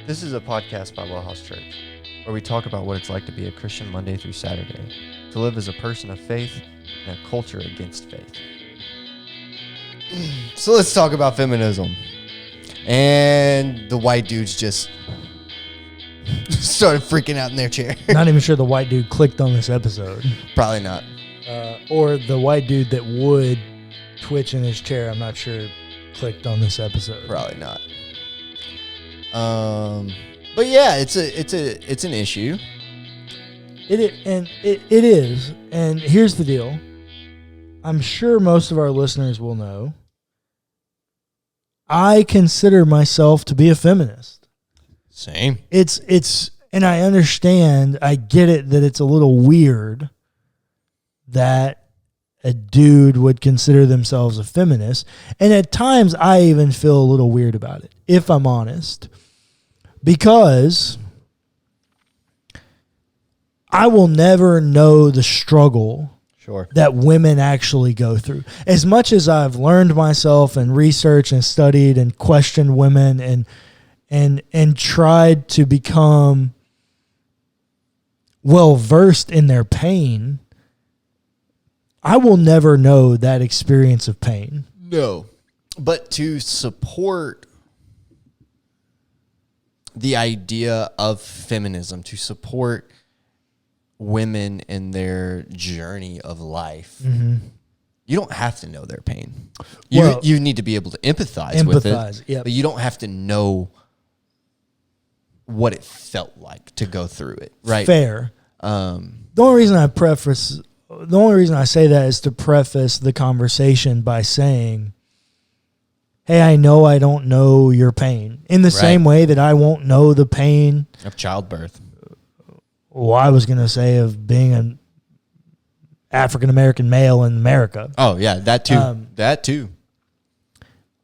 This is a podcast by WellHouse Church, where we talk about what it's like to be a Christian Monday through Saturday, to live as a person of faith in a culture against faith. So let's talk about feminism. And the white dudes just started freaking out in their chair. Not even sure the white dude clicked on this episode. Probably not. Or the white dude that would twitch in his chair, I'm not sure, clicked on this episode. Probably not. But yeah, it's an issue. It is. And here's the deal. I'm sure most of our listeners will know. I consider myself to be a feminist. Same. It's and I understand, I get it that it's a little weird that a dude would consider themselves a feminist. And at times I even feel a little weird about it, if I'm honest. Because I will never know the struggle that women actually go through. As much as I've learned myself and researched and studied and questioned women and tried to become well versed in their pain, I will never know that experience of pain. No. But to support the idea of feminism, to support women in their journey of life, you don't have to know their pain. You need to be able to empathize with it, yep. But you don't have to know what it felt like to go through it, right? Fair. The only reason I say that is to preface the conversation by saying, hey, I know I don't know your pain. In the same way that I won't know the pain of childbirth. Well, I was going to say of being an African-American male in America. Oh, yeah, that too. That too.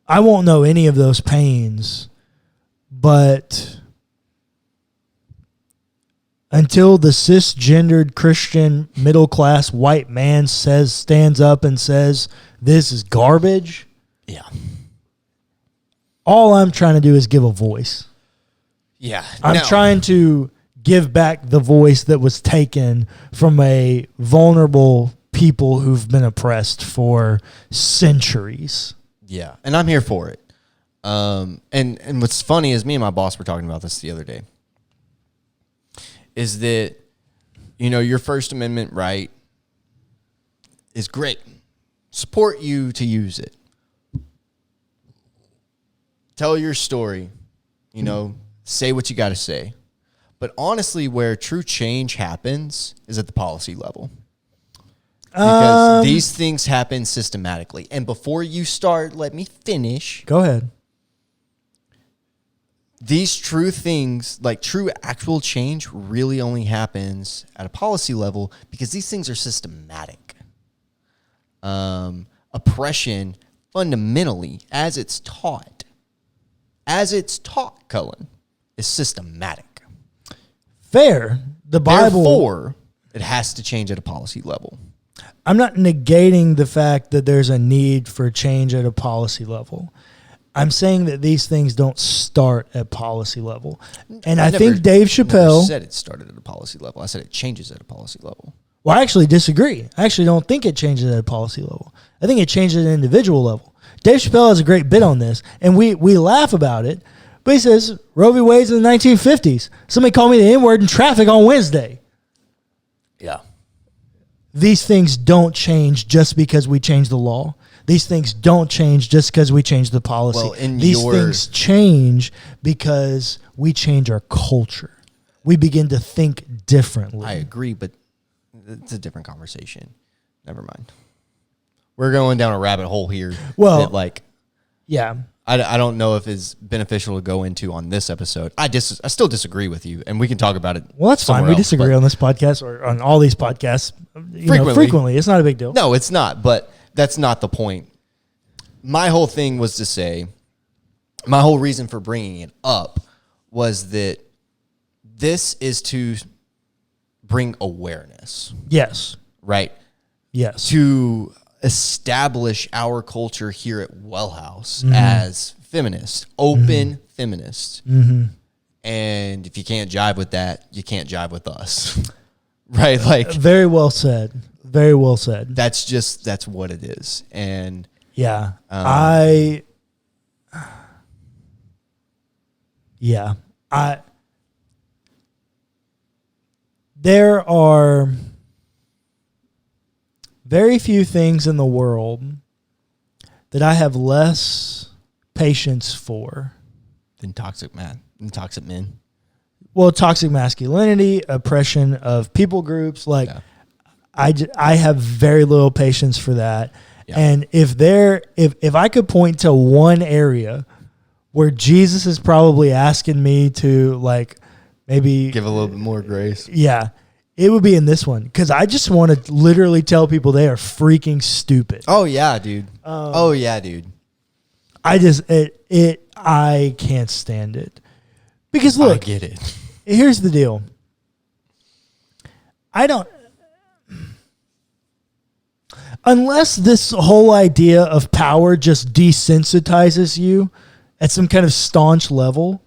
I won't know any of those pains, but until the cisgendered Christian middle-class white man stands up and says, this is garbage. Yeah. All I'm trying to do is give a voice. Yeah. I'm trying to give back the voice that was taken from a vulnerable people who've been oppressed for centuries. Yeah. And I'm here for it. And what's funny is me and my boss were talking about this the other day. Is that, your First Amendment right is great. Support you to use it. Tell your story, say what you got to say. But honestly, where true change happens is at the policy level. Because these things happen systematically. And before you start, let me finish. Go ahead. These true things, like true actual change, really only happens at a policy level because these things are systematic. Oppression, fundamentally, as it's taught, Cullen, is systematic. Fair. The Bible. Therefore, it has to change at a policy level. I'm not negating the fact that there's a need for change at a policy level. I'm saying that these things don't start at policy level. And I think Dave Chappelle said it started at a policy level. I said it changes at a policy level. Well, I actually disagree. I actually don't think it changes at a policy level. I think it changes at an individual level. Dave Chappelle has a great bit on this, and we laugh about it. But he says, Roe v. Wade's in the 1950s. Somebody called me the N-word in traffic on Wednesday. Yeah. These things don't change just because we change the law. These things don't change just because we change the policy. Well, These things change because we change our culture. We begin to think differently. I agree, but it's a different conversation. Never mind. We're going down a rabbit hole here. Well, yeah. I don't know if it's beneficial to go into on this episode. I still disagree with you, and we can talk about it. Well, that's fine. We disagree on this podcast or on all these podcasts frequently. It's not a big deal. No, it's not, but that's not the point. My whole thing was to say, my whole reason for bringing it up was that this is to bring awareness. Yes. Right? Yes. To establish our culture here at WellHouse as feminists, open feminists, And if you can't jive with that, you can't jive with us. Right? Like, very well said. Very well said. That's what it is. And yeah, there are very few things in the world that I have less patience for than toxic men. Well, toxic masculinity, oppression of people groups, like I have very little patience for that. Yeah. And if I could point to one area where Jesus is probably asking me to like maybe give a little bit more grace. Yeah. It would be in this one because I just want to literally tell people they are freaking stupid. Oh yeah, dude. I can't stand it because look, I get it. Here's the deal. Unless this whole idea of power just desensitizes you at some kind of staunch level,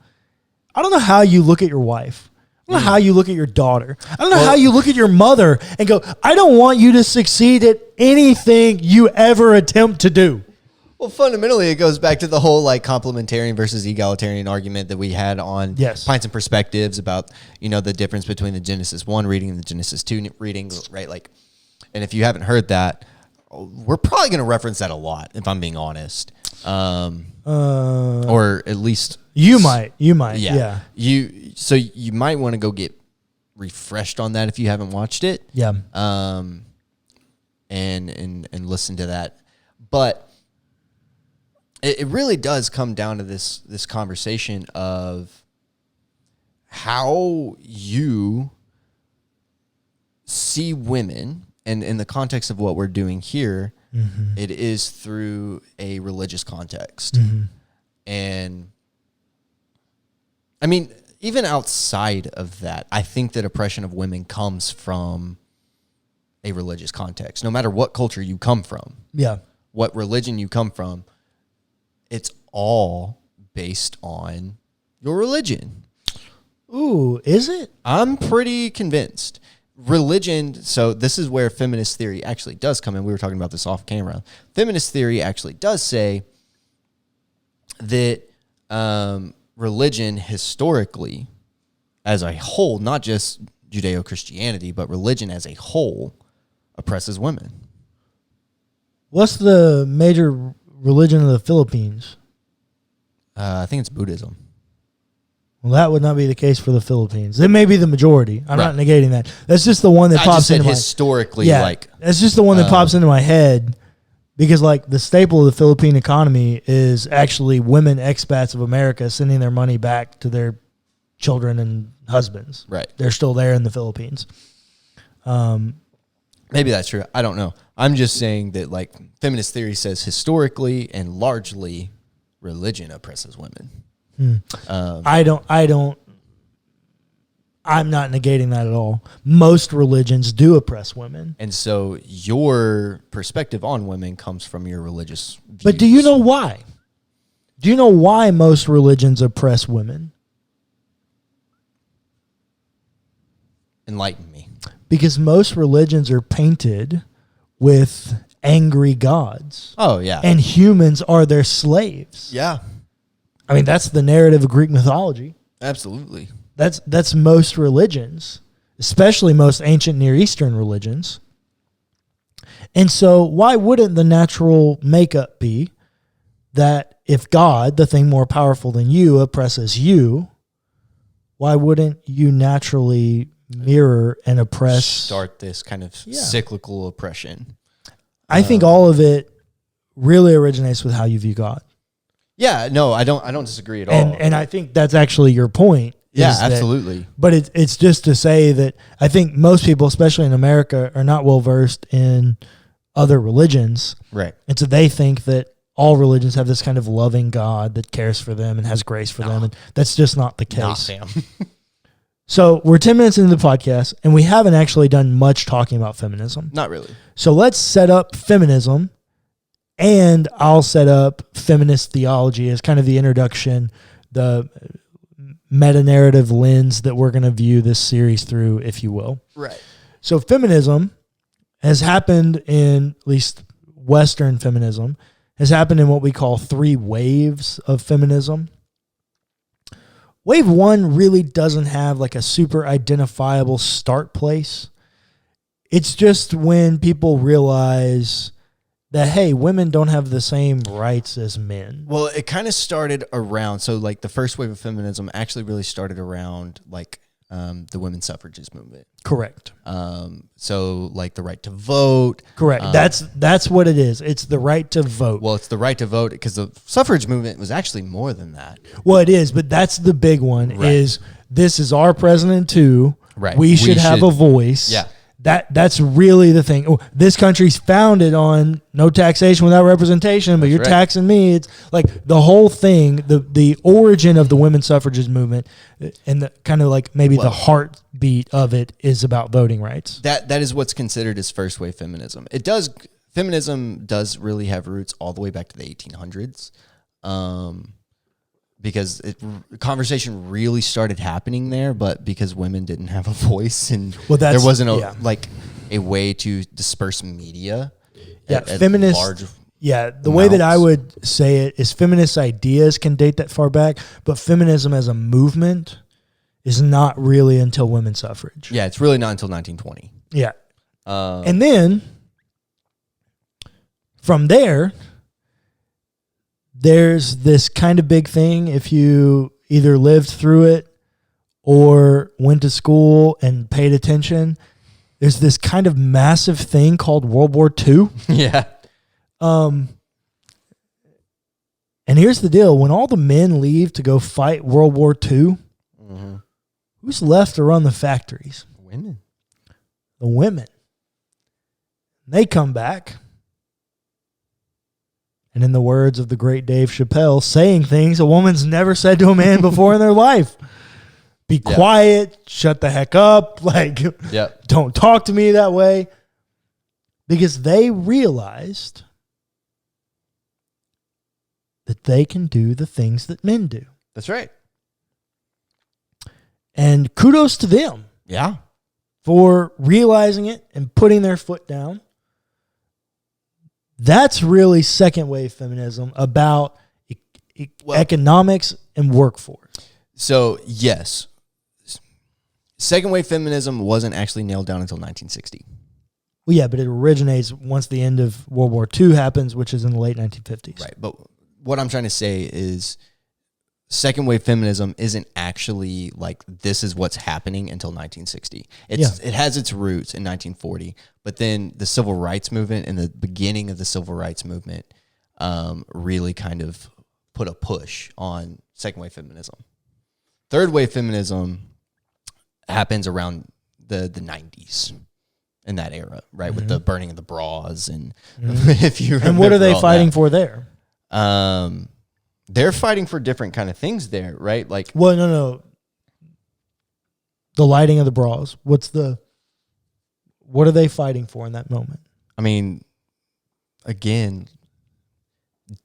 I don't know how you look at your wife. I don't know how you look at your daughter. I don't know how you look at your mother and go, I don't want you to succeed at anything you ever attempt to do. Well, fundamentally, it goes back to the whole like complementarian versus egalitarian argument that we had on Pints and Perspectives about, the difference between the Genesis 1 reading and the Genesis 2 reading, right? Like, and if you haven't heard that, we're probably going to reference that a lot, if I'm being honest. Or at least you might, yeah. So you might want to go get refreshed on that if you haven't watched it. Yeah. And listen to that, but it really does come down to this conversation of how you see women. And in the context of what we're doing here, it is through a religious context. And I mean, even outside of that, I think that oppression of women comes from a religious context. No matter what culture you come from, what religion you come from, it's all based on your religion. Ooh, is it? I'm pretty convinced. Religion, so this is where feminist theory actually does come in. We were talking about this off camera. Feminist theory actually does say that religion historically as a whole, not just Judeo-Christianity, but religion as a whole oppresses women. What's the major religion of the Philippines? I think it's Buddhism. Well, that would not be the case for the Philippines. It may be the majority. I'm not negating that. That's just the one that pops into historically, that's just the one that pops into my head because, like, the staple of the Philippine economy is actually women expats of America sending their money back to their children and husbands. Right. They're still there in the Philippines. Maybe that's true. I don't know. I'm just saying that, like, feminist theory says historically and largely religion oppresses women. I'm not negating that at all. Most religions do oppress women. And so your perspective on women comes from your religious views. But do you know why? Do you know why most religions oppress women? Enlighten me. Because most religions are painted with angry gods. Oh, yeah. And humans are their slaves. Yeah. I mean, that's the narrative of Greek mythology. Absolutely. That's most religions, especially most ancient Near Eastern religions. And so why wouldn't the natural makeup be that if God, the thing more powerful than you, oppresses you, why wouldn't you naturally mirror and oppress? Start this kind of cyclical oppression. I think all of it really originates with how you view God. Yeah, no, I don't disagree at all. And I think that's actually your point. Yeah, absolutely. But it's just to say that I think most people, especially in America, are not well versed in other religions. Right. And so they think that all religions have this kind of loving God that cares for them and has grace for them. And that's just not the case. Nah, Sam. So we're 10 minutes into the podcast, and we haven't actually done much talking about feminism. Not really. So let's set up feminism, and I'll set up feminist theology as kind of the introduction, the meta-narrative lens that we're going to view this series through, if you will. Right. So feminism has happened in, at least Western feminism, has happened in what we call 3 waves of feminism. Wave 1 really doesn't have like a super identifiable start place. It's just when people realize that, hey, women don't have the same rights as men. Well, it kind of started around, so like the first wave of feminism actually really started around like the women's suffrages movement. Correct. So like the right to vote. Correct. That's what it is. It's the right to vote. Well, it's the right to vote because the suffrage movement was actually more than that. Well, it is, but that's the big one. Right. Is this is our president too? Right. We should have a voice. Yeah. That's really the thing. Oh, this country's founded on no taxation without representation, but you're right. taxing me. It's like the whole thing, the origin of the women's suffrages movement and the kind of like maybe the heartbeat of it is about voting rights. That is what's considered as first wave feminism. Feminism does really have roots all the way back to the 1800s. Because conversation really started happening there, but because women didn't have a voice and there wasn't a way to disperse media. Yeah, at feminist. large the way that I would say it is feminist ideas can date that far back, but feminism as a movement is not really until women's suffrage. Yeah, it's really not until 1920. Yeah. And then from there, there's this kind of big thing if you either lived through it or went to school and paid attention. There's this kind of massive thing called World War II. Yeah. And here's the deal. When all the men leave to go fight World War II, who's left to run the factories? Women. The women. They come back. And in the words of the great Dave Chappelle, saying things a woman's never said to a man before in their life. Be quiet, shut the heck up, don't talk to me that way. Because they realized that they can do the things that men do. That's right. And kudos to them. Yeah. For realizing it and putting their foot down. That's really second wave feminism about economics and workforce. So, yes. Second wave feminism wasn't actually nailed down until 1960. Well, yeah, but it originates once the end of World War II happens, which is in the late 1950s. Right. But what I'm trying to say is second wave feminism isn't actually like this is what's happening until 1960. It has its roots in 1940, but then the civil rights movement and the beginning of the civil rights movement really kind of put a push on second wave feminism. Third wave feminism happens around the 90s in that era, right? With the burning of the bras and if you remember. And what are they fighting for there? They're fighting for different kind of things there, right? Like, well, no. The lighting of the bras. What are they fighting for in that moment? I mean, again,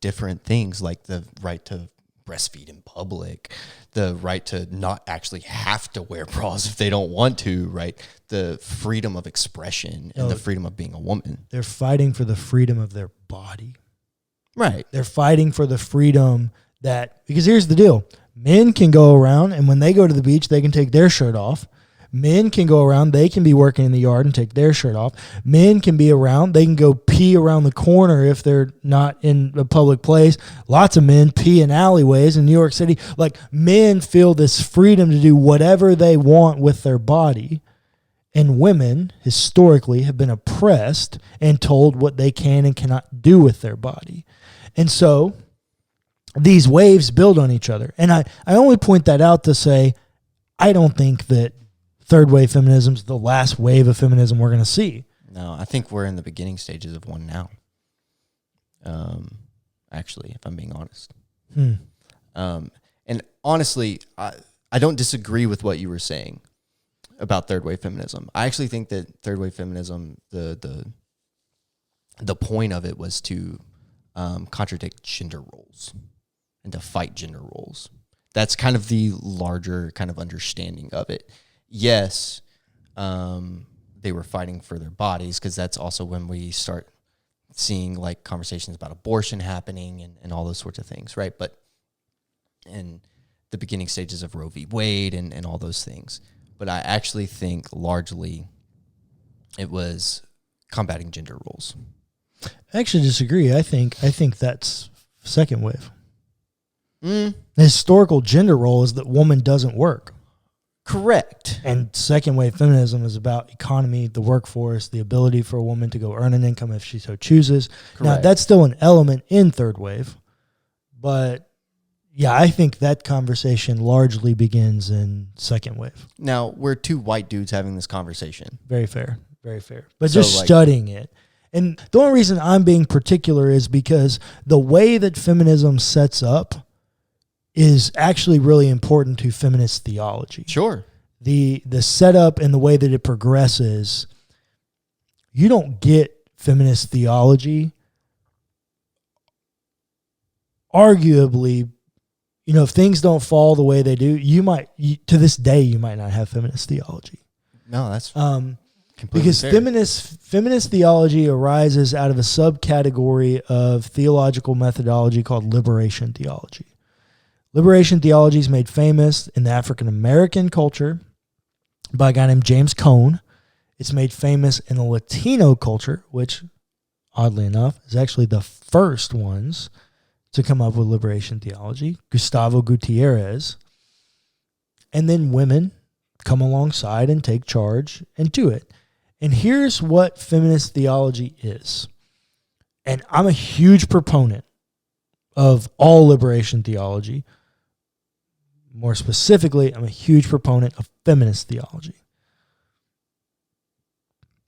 different things like the right to breastfeed in public, the right to not actually have to wear bras if they don't want to, right? The freedom of expression and the freedom of being a woman. They're fighting for the freedom of their body. Right. They're fighting for the freedom because here's the deal. Men can go around and when they go to the beach, they can take their shirt off. Men can go around, they can be working in the yard and take their shirt off. Men can be around, they can go pee around the corner if they're not in a public place. Lots of men pee in alleyways in New York City. Like, men feel this freedom to do whatever they want with their body. And women, historically, have been oppressed and told what they can and cannot do with their body. And so these waves build on each other. And I only point that out to say, I don't think that third wave feminism is the last wave of feminism we're going to see. No, I think we're in the beginning stages of one now. Actually, if I'm being honest. And honestly, I don't disagree with what you were saying about third wave feminism. I actually think that third wave feminism, the point of it was to contradict gender roles and to fight gender roles. That's kind of the larger kind of understanding of it. Yes, they were fighting for their bodies, because that's also when we start seeing like conversations about abortion happening and all those sorts of things, right? But in the beginning stages of Roe v. Wade and all those things. But I actually think largely it was combating gender roles. I actually disagree. I think that's second wave. The historical gender role is that woman doesn't work. Correct. And second wave feminism is about economy, the workforce, the ability for a woman to go earn an income if she so chooses. Correct. Now, that's still an element in third wave. But, yeah, I think that conversation largely begins in second wave. Now, we're two white dudes having this conversation. Very fair. Very fair. But So, just like- studying it. And the only reason I'm being particular is because the way that feminism sets up is actually really important to feminist theology. Sure. The setup and the way that it progresses, you don't get feminist theology. Arguably, if things don't fall the way they do, to this day, you might not have feminist theology. No, that's completely Because fair. feminist theology arises out of a subcategory of theological methodology called liberation theology. Liberation theology is made famous in the African American culture by a guy named James Cone. It's made famous in the Latino culture, which, oddly enough, is actually the first ones to come up with liberation theology, Gustavo Gutierrez. And then women come alongside and take charge and do it. And here's what feminist theology is. And I'm a huge proponent of all liberation theology. More specifically, I'm a huge proponent of feminist theology.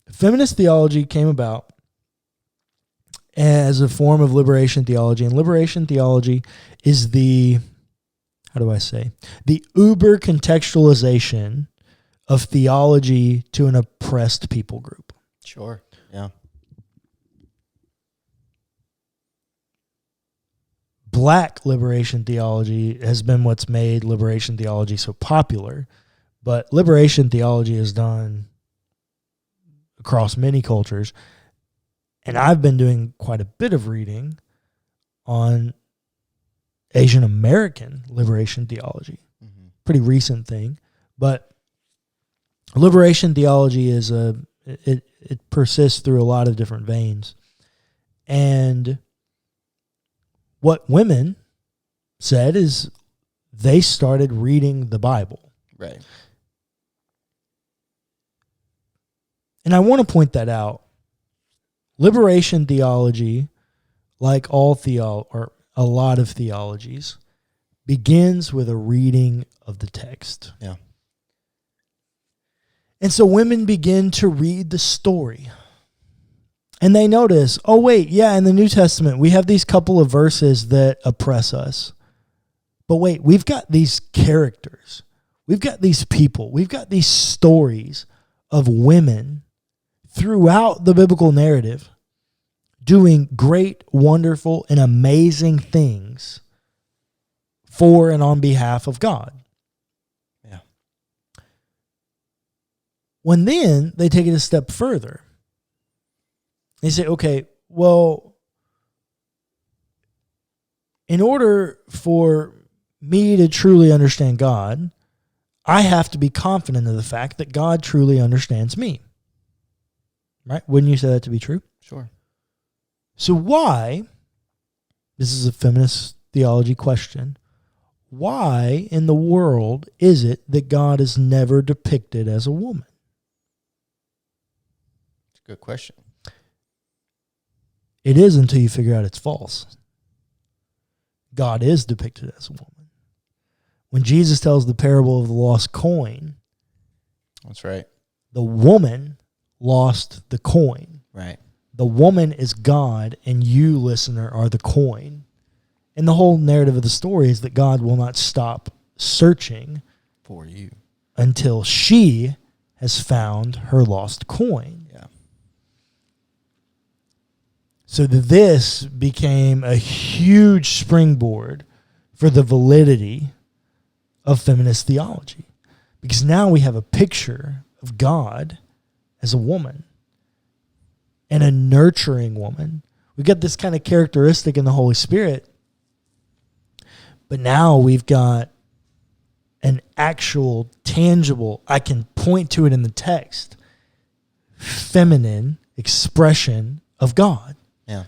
Feminist theology came about as a form of liberation theology, and liberation theology is the uber contextualization of theology to an oppressed people group. Sure. Yeah. Black liberation theology has been what's made liberation theology so popular, but liberation theology is done across many cultures, and I've been doing quite a bit of reading on Asian American liberation theology. Mm-hmm. Pretty recent thing, but liberation theology is it persists through a lot of different veins. And what women said is they started reading the Bible. Right. And I want to point that out. Liberation theology, like or a lot of theologies, begins with a reading of the text. Yeah. And so women begin to read the story. And they notice, oh, wait, yeah, in the New Testament, we have these couple of verses that oppress us. But wait, we've got these characters. We've got these people. We've got these stories of women throughout the biblical narrative doing great, wonderful, and amazing things for and on behalf of God. Yeah. When then they take it a step further, they say, okay, well, in order for me to truly understand God, I have to be confident of the fact that God truly understands me. Right? Wouldn't you say that to be true? Sure. So why, this is a feminist theology question, why in the world is it that God is never depicted as a woman? It's a good question. It is until you figure out it's false. God is depicted as a woman. When Jesus tells the parable of the lost coin, That's right. the woman lost the coin. Right. The woman is God, and you, listener, are the coin. And the whole narrative of the story is that God will not stop searching For you. until she has found her lost coin. Yeah. So this became a huge springboard for the validity of feminist theology, because now we have a picture of God as a woman and a nurturing woman. We get this kind of characteristic in the Holy Spirit, but now we've got an actual, tangible, I can point to it in the text, feminine expression of God. Yeah.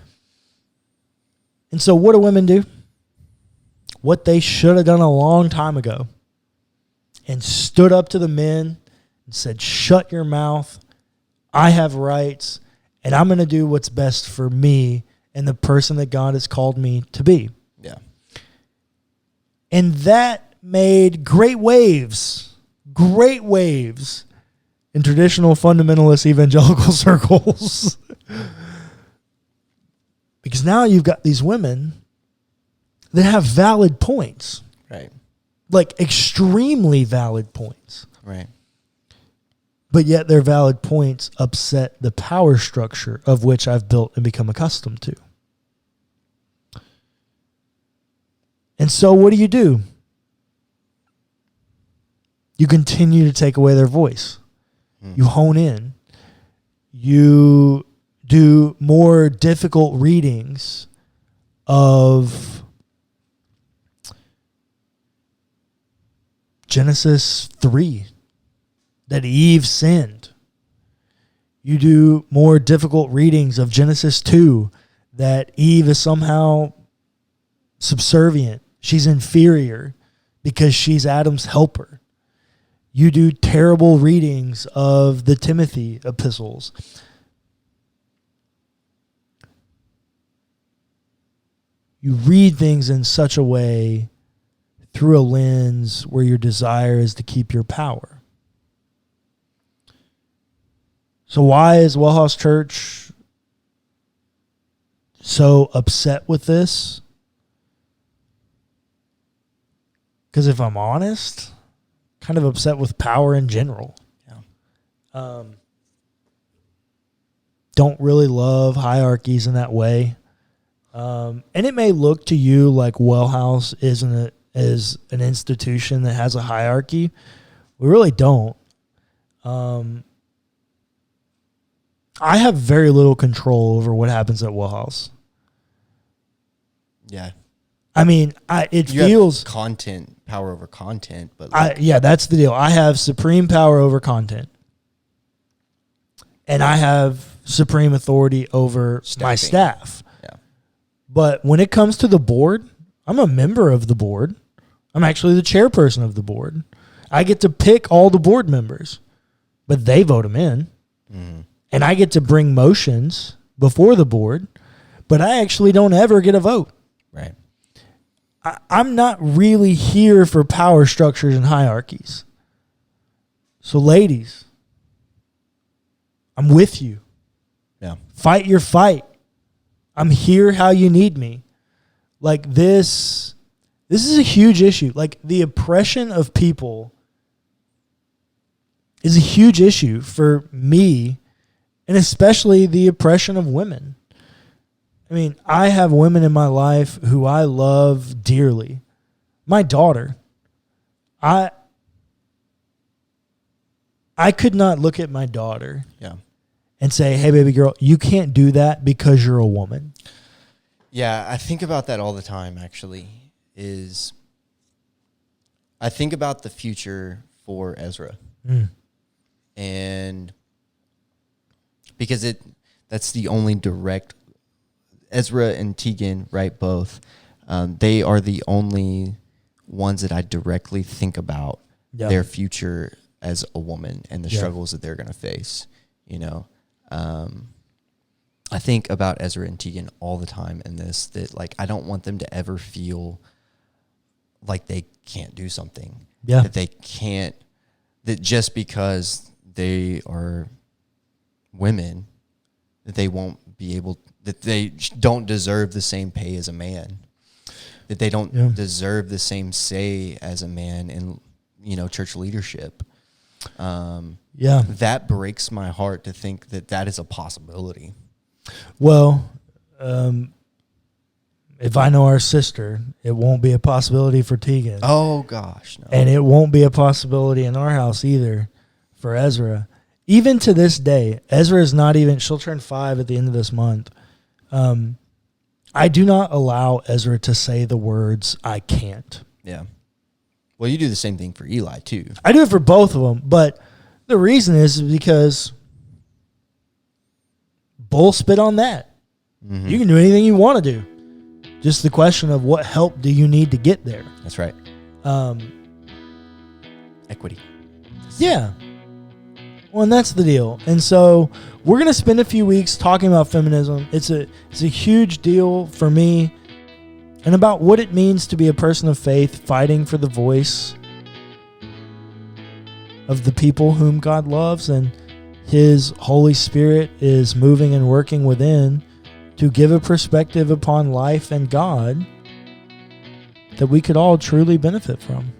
And so what do women do? What they should have done a long time ago, and stood up to the men and said, shut your mouth. I have rights, and I'm going to do what's best for me and the person that God has called me to be. Yeah. And that made great waves in traditional fundamentalist evangelical circles. Because now you've got these women that have valid points. Right. Like extremely valid points. Right. But yet their valid points upset the power structure of which I've built and become accustomed to. And so what do? You continue to take away their voice. You hone in. You do more difficult readings of Genesis 3, that Eve sinned. You do more difficult readings of Genesis 2, that Eve is somehow subservient. She's inferior because she's Adam's helper. You do terrible readings of the Timothy epistles. You read things in such a way through a lens where your desire is to keep your power. So why is WellHouse Church so upset with this? Because if I'm honest, kind of upset with power in general. Yeah. Don't really love hierarchies in that way. And it may look to you like WellHouse is an institution that has a hierarchy. We really don't. I have very little control over what happens at WellHouse. Yeah. I mean, it feels content, power over content, but that's the deal. I have supreme power over content, and I have supreme authority over my staff. Yeah. But when it comes to the board, I'm a member of the board. I'm actually the chairperson of the board. I get to pick all the board members, but they vote them in. Mm-hmm. And I get to bring motions before the board, but I actually don't ever get a vote. Right. I'm not really here for power structures and hierarchies. So ladies, I'm with you. Yeah. Fight your fight. I'm here how you need me. Like this is a huge issue. Like the oppression of people is a huge issue for me, and especially the oppression of women. I mean, I have women in my life who I love dearly. My daughter, I could not look at my daughter and say, hey, baby girl, you can't do that because you're a woman. Yeah, I think about that all the time, actually, I think about the future for Ezra. And because that's the only direct, Ezra and Tegan, right, both, they are the only ones that I directly think about their future as a woman and the struggles that they're going to face, you know. I think about Ezra and Tegan all the time in this, that like I don't want them to ever feel like they can't do something. Yeah. That they can't, that just because they are women, that they won't be able, that they don't deserve the same pay as a man, that they don't deserve the same say as a man in, you know, church leadership. That breaks my heart to think that that is a possibility. Well, if I know our sister, it won't be a possibility for Tegan. Oh, gosh. No. And it won't be a possibility in our house either for Ezra. Even to this day, Ezra is not even, she'll turn 5 at the end of this month. I do not allow Ezra to say the words, I can't. Yeah. Well, you do the same thing for Eli, too. I do it for both of them, but the reason is because bull spit on that. Mm-hmm. You can do anything you want to do. Just the question of what help do you need to get there? That's right. Equity. Yeah. Well, and that's the deal. And so we're going to spend a few weeks talking about feminism. It's a huge deal for me, and about what it means to be a person of faith fighting for the voice of the people whom God loves, and His Holy Spirit is moving and working within to give a perspective upon life and God that we could all truly benefit from.